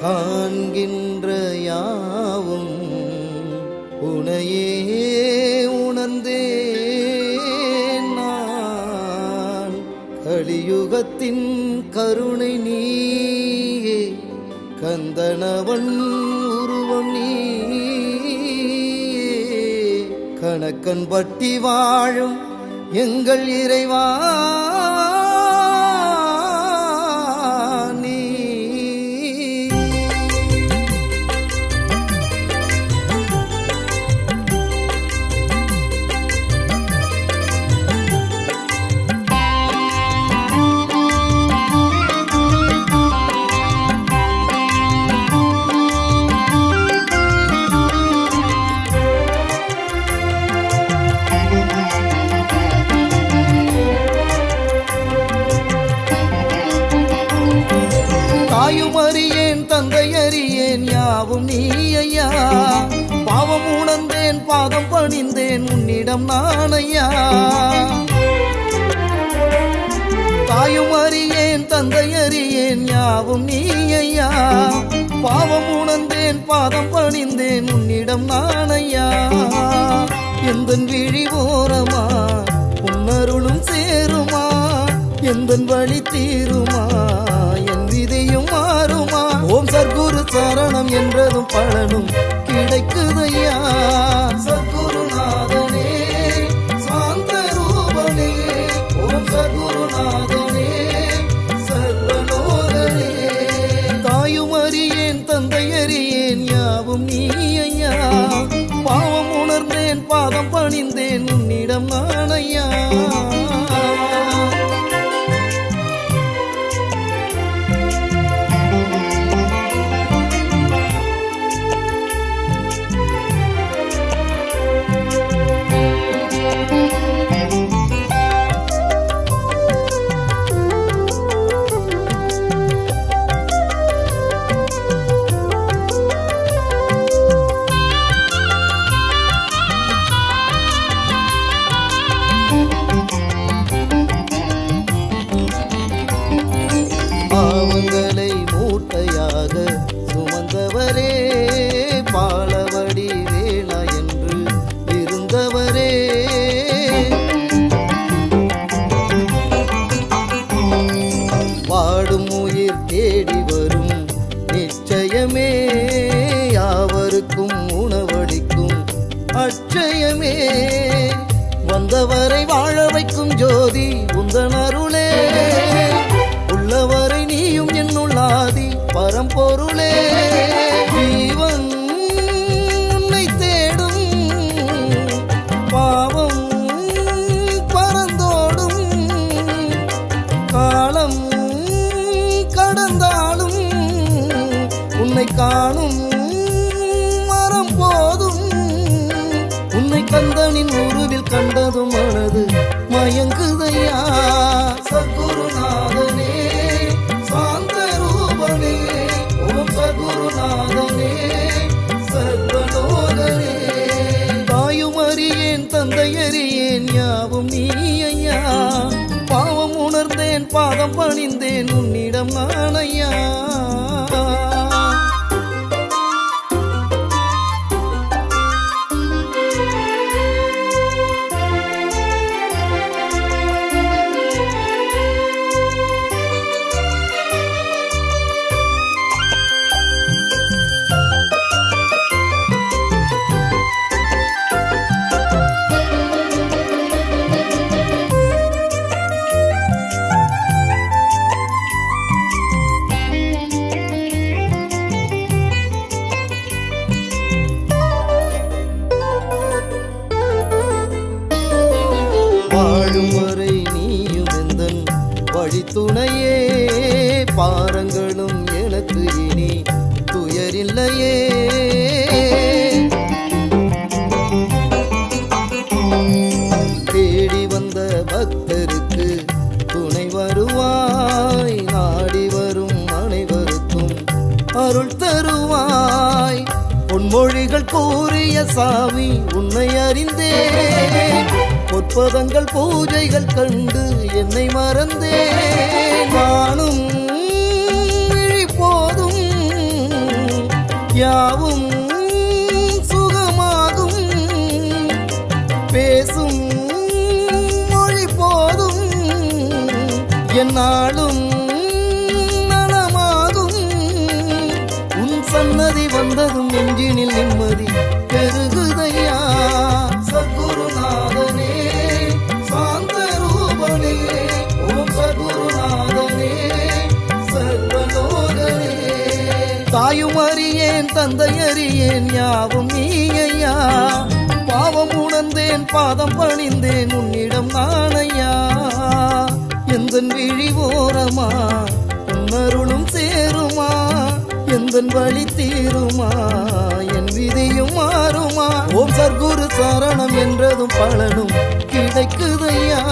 காண்கின்ற யாவும் உனையே உணர்ந்தேன் நான். கலியுகத்தின் கருணை நீயே, கந்தனவன் உருவம் நீயே, கணக்கன் பட்டி வாழும் எங்கள் இறைவா நீ. தாயும் அறியேன் தந்தை அறியேன் யாவும் நீ ஐயா. பாவம் உணர்ந்தேன் பாதம் பணிந்தேன் உன்னிடம் நான் ஐயா. தாயும் அறியேன் தந்தை அறியேன் யாவும் நீ ஐயா. பாவம் உணர்ந்தேன் பாதம் பணிந்தேன் உன்னிடம் நான் ஐயா. எந்தன் விழி ஓரமா உன்னருளும் சேருமா, எந்தன் வழி தீருமா, என் விதியும் மாறுமா. ஓம் சர்க்குரு சரணம் என்றதும் பலனும் கிடைக்குதையா. சர்க்குருநாதனே சாந்த ரூபனே, ஓம் சர்க்குருநாதனே சர்வலோகனே. தாயும் அறியேன் தந்தை அறியேன் யாவும் நீ ஐயா. பாவம் உணர்ந்தேன் பாதம் பணிந்தேன் உன்னிடம் நான் ஐயா. பாவங்களை மூட்டையாக சுமந்தவரே, பாலவடி வேளா என்று இருந்தவரே, வாடும் உயிர் தேடி வரும் நிச்சயமே, யாவருக்கும் உணவளிக்கும் அட்சயமே, வந்தவரை வாழ வைக்கும் ஜோதி உந்தன் அருளே, உள்ளவரை நீயும் என்னுள்ளாதி பரம்பொருளே. ஜீவன் உன்னை தேடும் பாவம் பறந்தோடும், காலம் கடந்தாலும் உன்னை காணும் மரம் போதும். உன்னை கந்தனின் உருவில் கண்டதும் மனது மயங்குதையா. சர்க்குருநாதனே சாந்த ரூபனே, ஓம் சர்க்குருநாதனே சர்வலோகனே. தாயும் அறியேன் தந்தை அறியேன் யாவும் நீ ஐயா. பாவம் உணர்ந்தேன் பாதம் பணிந்தேன் உன்னிடம் நான் ஐயா. வாழும் வரை நீயும் எந்தன் வழித்துணையே, பாரங்களும் எனக்கு இனி துயரில்லையே. தேடி வந்த பக்தருக்கு துணை வருவாய், நாடி வரும் அனைவருக்கும் அருள் தருவாய். பொன்மொழிகள் கூறிய சாமி உன்னை அறிந்தேன், பொற்பதங்கள் பூஜைகள் கண்டு என்னை மறந்தேன். நானும் போதும் யாவும் சுகமாகும் பேசும் மொழி போதும் என்னாலும் நலமாகும் உன் சன்னதி வந்ததும் நெஞ்சினில் நிம்மதி பெருகுதையா சத்குருநாதனே சாந்த ரூபனே ஓம் சத்குருநாதனே சர்வலோகனே தாயும் அறியேன் தந்தை அறியேன் யாவும் நீயா பாவம் உணர்ந்தேன் பாதம் பணிந்தேன் உன்னிடம் நானையா எந்தன் விழி ஓரமா உன்னருளும் சேருமா எந்தன் வழி தீருமா என் விதியும் மாறுமா ஓம் சர்க்குரு சரணம் என்றதும் பலனும் கிடைக்குதையா